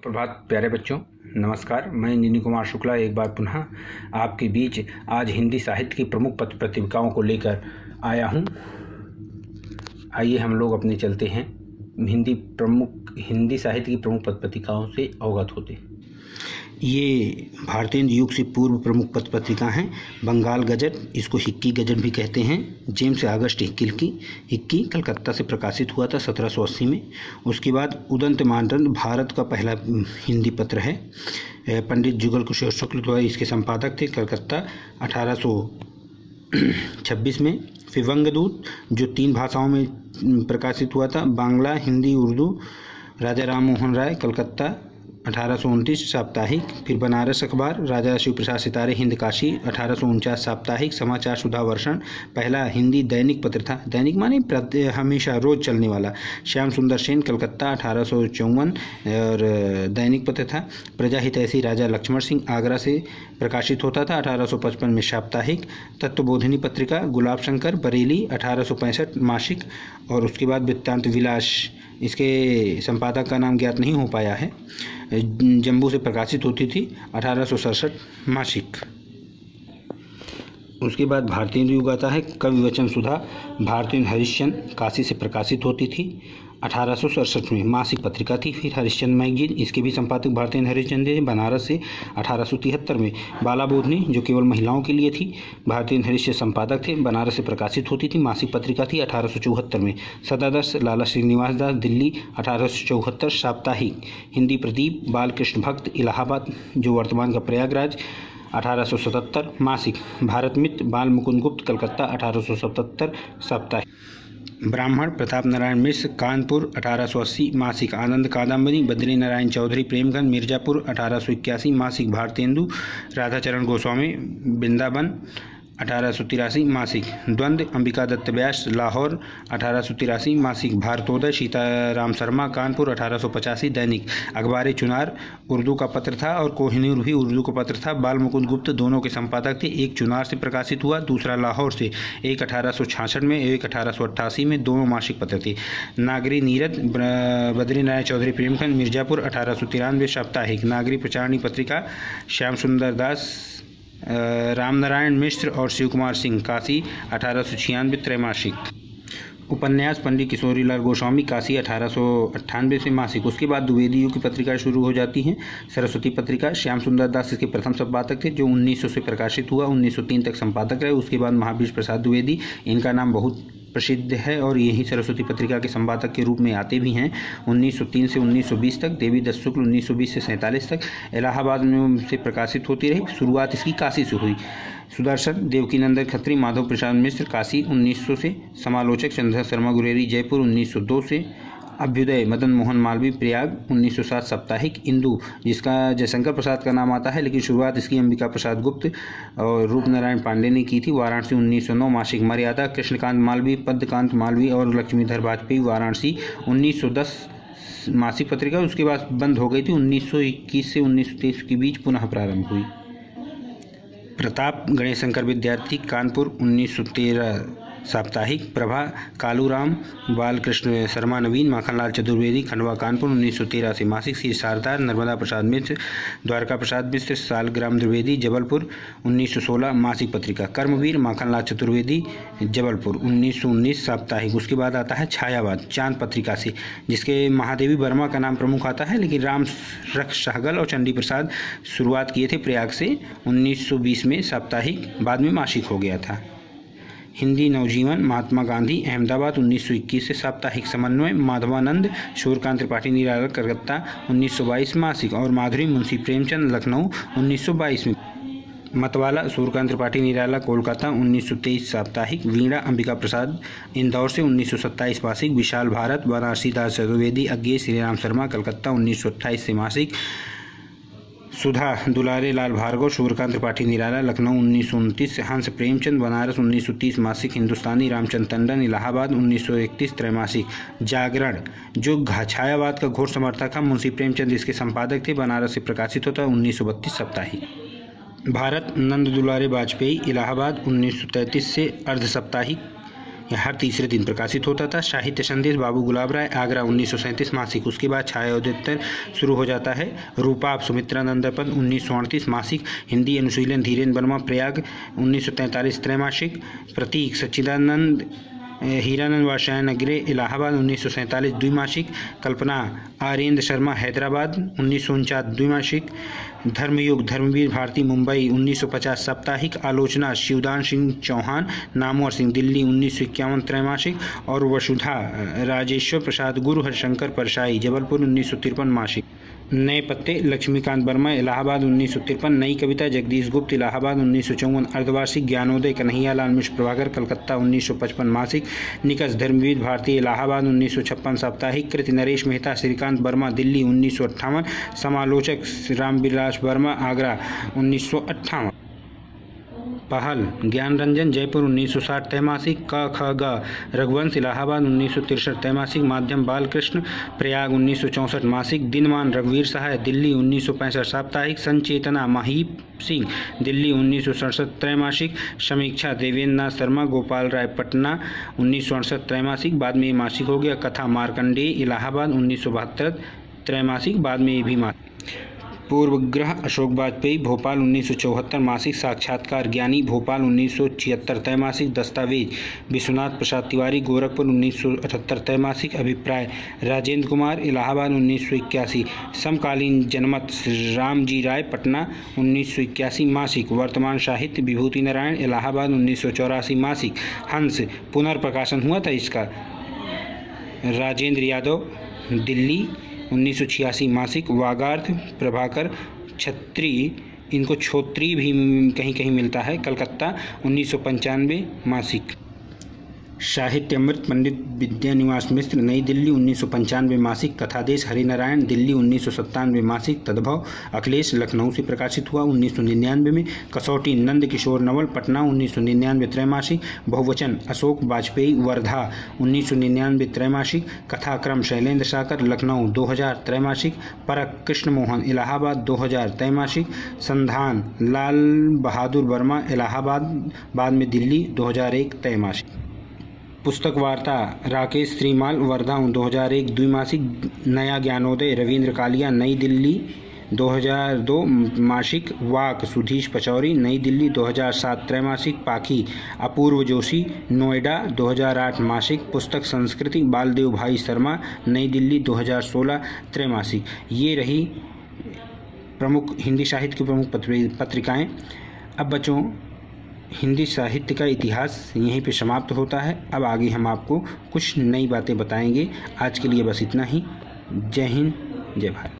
प्रभात प्यारे बच्चों, नमस्कार। मैं इंजीनियर कुमार शुक्ला एक बार पुनः आपके बीच आज हिंदी साहित्य की प्रमुख पत्र पत्रिकाओं को लेकर आया हूं। आइए हम लोग अपने चलते हैं हिंदी साहित्य की प्रमुख पत्र पत्रिकाओं से अवगत होते हैं। ये भारतेंदु युग से पूर्व प्रमुख पत्र पत्रिका हैं। बंगाल गजट, इसको हिक्की गजट भी कहते हैं। जेम्स अगस्त हिक्की कलकत्ता से प्रकाशित हुआ था 1780 में। उसके बाद उदंत मानदंड भारत का पहला हिंदी पत्र है। पंडित जुगल किशोर शुक्ल द्वारा इसके संपादक थे, कलकत्ता 1826 में। फिर वंगदूत जो 3 भाषाओं में प्रकाशित हुआ था, बांग्ला, हिंदी, उर्दू, राजा राम मोहन राय, कलकत्ता 1829 साप्ताहिक। फिर बनारस अखबार, राजा शिव प्रसाद सितारे, हिंद काशी 1849 साप्ताहिक। समाचार सुधा वर्षण पहला हिंदी दैनिक पत्र था। दैनिक माने हमेशा रोज चलने वाला। श्याम सुंदर सेन, कलकत्ता 1854 और दैनिक पत्र था। प्रजाहित ऐसी राजा लक्ष्मण सिंह, आगरा से प्रकाशित होता था 1855 में साप्ताहिक। तत्वबोधिनी पत्रिका, गुलाब शंकर, बरेली 1865 मासिक। और उसके बाद वृत्तांत विलास, इसके संपादक का नाम ज्ञात नहीं हो पाया है, जम्मू से प्रकाशित होती थी 1867 मासिक। उसके बाद भारतेंदु युग आता है। कवि वचन सुधा, भारतेंदु हरिश्चंद्र, काशी से प्रकाशित होती थी 1867 में, मासिक पत्रिका थी। फिर हरिश्चंद्र मैगजीन, इसके भी संपादक भारतेंदु हरिश्चंद्र, बनारस से 1873 में। बाला बोधनी जो केवल महिलाओं के लिए थी, भारतेंदु हरिश्चंद्र संपादक थे, बनारस से प्रकाशित होती थी, मासिक पत्रिका थी 1874 में। सदादर्श, लाला श्रीनिवास दास, दिल्ली 1874 साप्ताहिक। हिंदी प्रदीप, बालकृष्ण भक्त, इलाहाबाद जो वर्तमान का प्रयागराज 1877 मासिक। भारत मित्र, बाल मुकुंद गुप्त, कलकत्ता 1877 साप्ताहिक। ब्राह्मण, प्रताप नारायण मिश्र, कानपुर 1880 मासिक। आनंद कादम्बरी, बद्री नारायण चौधरी, प्रेमगंज, मिर्जापुर 1881 मासिक। भारतेंदु, राधाचरण गोस्वामी, वृंदावन 1883 मासिक। द्वंद्व, अंबिका दत्त व्यास, लाहौर 1883 मासिक। भारतोदय, सीताराम शर्मा, कानपुर 1885 दैनिक। अखबार चुनार उर्दू का पत्र था और कोहिनूर भी उर्दू का पत्र था। बाल मुकुंद गुप्त दोनों के संपादक थे। एक चुनार से प्रकाशित हुआ, दूसरा लाहौर से। एक 1866 में, एक 1888 में, दोनों मासिक पत्र थे। नागरी नीरद, बद्री नारायण चौधरी, प्रेमगंज, मिर्जापुर 1893 साप्ताहिक। नागरी प्रचारणी पत्रिका, श्याम सुंदर दास, रामनारायण मिश्र और शिव कुमार सिंह, काशी 1896 त्रैमासिक। उपन्यास, पंडित किशोरीलाल गोस्वामी, काशी 1898 से मासिक। उसके बाद द्विवेदी युग की पत्रिका शुरू हो जाती हैं। सरस्वती पत्रिका, श्याम सुंदर दास इसके प्रथम संपादक थे, जो 1900 से प्रकाशित हुआ, 1903 तक संपादक रहे। उसके बाद महावीर प्रसाद द्विवेदी, इनका नाम बहुत प्रसिद्ध है और यही सरस्वती पत्रिका के संपादक के रूप में आते भी हैं। 1903 से 1920 तक। देवीदत्त शुक्ल 1920 से 47 तक इलाहाबाद में से प्रकाशित होती रही। शुरुआत इसकी काशी से हुई। सुदर्शन, देवकीनंदन खत्री, माधव प्रसाद मिश्र, काशी 1900 से। समालोचक, चंद्र शर्मा गुरेरी, जयपुर 1902 से। अभ्युदय, मदन मोहन मालवीय, प्रयाग 1907 साप्ताहिक। इंदु, जिसका जयशंकर प्रसाद का नाम आता है, लेकिन शुरुआत इसकी अंबिका प्रसाद गुप्त और रूपनारायण पांडे ने की थी, वाराणसी 1909 मासिक। मर्यादा, कृष्णकांत मालवीय, पद्मकांत मालवीय और लक्ष्मीधर वाजपेयी, वाराणसी 1910 मासिक पत्रिका। उसके बाद बंद हो गई थी। 1921 से 1923 के बीच पुनः प्रारंभ हुई। प्रताप, गणेश शंकर विद्यार्थी, कानपुर 1913 साप्ताहिक। प्रभा, कालूराम, बालकृष्ण शर्मा नवीन, माखनलाल चतुर्वेदी, खंडवा कानपुर 1913 से मासिक। श्री शारदा, नर्मदा प्रसाद मिश्र, द्वारका प्रसाद मिश्र, सालग्राम द्विवेदी, जबलपुर 1916 मासिक पत्रिका। कर्मवीर, माखनलाल चतुर्वेदी, जबलपुर 1919 साप्ताहिक। उसके बाद आता है छायावाद, चांद पत्रिका से, जिसके महादेवी वर्मा का नाम प्रमुख आता है, लेकिन राम रक्ष सहगल और चंडी प्रसाद शुरुआत किए थे प्रयाग से 1920 में साप्ताहिक, बाद में मासिक हो गया था। हिंदी नवजीवन, महात्मा गांधी, अहमदाबाद 1921 से साप्ताहिक। समन्वय, माधवानंद, सूर्यकांत त्रिपाठी निराला, कलकत्ता 1922 मासिक। और माधुरी, मुंशी प्रेमचंद, लखनऊ 1922 में। मतवाला, सूर्यकांत त्रिपाठी निराला, कोलकाता 1923 साप्ताहिक। वीणा, अंबिका प्रसाद, इंदौर से 1927 मासिक। विशाल भारत, बनारसी दास चतुर्वेदी, अज्ञे श्रीराम शर्मा, कलकत्ता 1928 से मासिक। सुधा, दुलारे लाल भार्गव, सूर्यकांत त्रिपाठी निराला, लखनऊ 1929। हंस प्रेमचंद, बनारस 1930 मासिक। हिंदुस्तानी, रामचंद्र टंडन, इलाहाबाद 1931 त्रैमासिक। जागरण जो छायावाद का घोर समर्थक था, मुंशी प्रेमचंद इसके संपादक थे, बनारस से प्रकाशित होता 1932 साप्ताहिक। भारत, नंद दुलारे वाजपेयी, इलाहाबाद 1933 से अर्ध साप्ताहिक। यह हर तीसरे दिन प्रकाशित होता था। साहित्य संदेश बाबू गुलाब राय आगरा 1937 मासिक। उसके बाद छायोदय शुरू हो जाता है। रूपाप सुमित्रानंद दर्पण 1938 मासिक। हिंदी अनुशीलन धीरेन्द्र वर्मा प्रयाग 1943 त्रैमासिक। प्रतीक सच्चिदानंद हीरानंद वात्स्यायन नगरे इलाहाबाद 1947 द्विमासिक। कल्पना आरेंद्र शर्मा हैदराबाद 1949 द्विमासिक। धर्मयुग धर्मवीर भारती मुंबई 1950 साप्ताहिक। आलोचना शिवदान सिंह चौहान नामवर सिंह दिल्ली 1951 त्रैमासिक। और वसुधा राजेश्वर प्रसाद गुरु हरिशंकर परसाई जबलपुर 1953 मासिक। नए पत्ते लक्ष्मीकांत वर्मा इलाहाबाद 1953। नई कविता जगदीश गुप्त इलाहाबाद 1954 अर्धवार्षिक। ज्ञानोदय कन्हैयालाल मिश्र प्रभाकर कलकत्ता 1955 मासिक। निकष धर्मवीर भारती इलाहाबाद 1956 साप्ताहिक। कृति नरेश मेहता श्रीकांत वर्मा दिल्ली 1958। समालोचक रामविलास वर्मा आगरा 1958। पहल ज्ञान रंजन जयपुर 1960 त्रैमासिक। क ख ग रघुवंश इलाहाबाद 1963 त्रैमासिक। माध्यम बालकृष्ण प्रयाग 1964 मासिक। दिनमान रघुवीर सहाय दिल्ली 1965 साप्ताहिक। संचेतना महीप सिंह दिल्ली 1967 त्रैमासिक। समीक्षा देवेंद्र नाथ शर्मा गोपाल राय पटना 1968 त्रैमासिक। बाद में ये मासिक हो गया। कथा मार्कंडेय इलाहाबाद 1972 त्रैमासिक। बाद में ये भी मासिक। पूर्वग्रह अशोक वाजपेयी भोपाल 1974 मासिक। साक्षात्कार ज्ञानी भोपाल 1976 त्रैमासिक। दस्तावेज विश्वनाथ प्रसाद तिवारी गोरखपुर 1978 त्रैमासिक। अभिप्राय राजेंद्र कुमार इलाहाबाद 1981। समकालीन जनमत रामजी राय पटना 1981 मासिक। वर्तमान साहित्य विभूति नारायण इलाहाबाद 1984 मासिक। हंस पुनर्प्रकाशन हुआ था इसका। राजेंद्र यादव दिल्ली 1986 मासिक। वागार्थ प्रभाकर छत्री, इनको छोत्री भी कहीं कहीं मिलता है, कलकत्ता 1995 मासिक। साहित्य अमृत पंडित विद्यानिवास मिश्र नई दिल्ली 1995 मासिक। कथादेश हरिनारायण दिल्ली 1997 मासिक। तद्भव अखिलेश लखनऊ से प्रकाशित हुआ 1999 में। कसौटी नंद किशोर नवल पटना 1999 त्रैमासिक। बहुवचन अशोक वाजपेयी वर्धा 1999 त्रैमासिक। कथाक्रम शैलेंद्र साकर लखनऊ 2000 त्रैमासिक। परख कृष्ण मोहन इलाहाबाद 2000 त्रैमासिक। संधान लाल बहादुर वर्मा इलाहाबाद बाद में दिल्ली 2001 त्रैमासिक। पुस्तक वार्ता राकेश श्रीमाल वर्धा 2001 द्विमासिक। नया ज्ञानोदय रविंद्र कालिया नई दिल्ली 2002 मासिक। वाक सुधीश पचौरी नई दिल्ली 2007 त्रैमासिक। पाखी अपूर्व जोशी नोएडा 2008 मासिक। पुस्तक संस्कृति बालदेव भाई शर्मा नई दिल्ली 2016 त्रैमासिक। ये रही प्रमुख हिंदी साहित्य की प्रमुख पत्रिकाएं। अब बच्चों हिंदी साहित्य का इतिहास यहीं पे समाप्त होता है। अब आगे हम आपको कुछ नई बातें बताएंगे। आज के लिए बस इतना ही। जय हिंद जय भारत।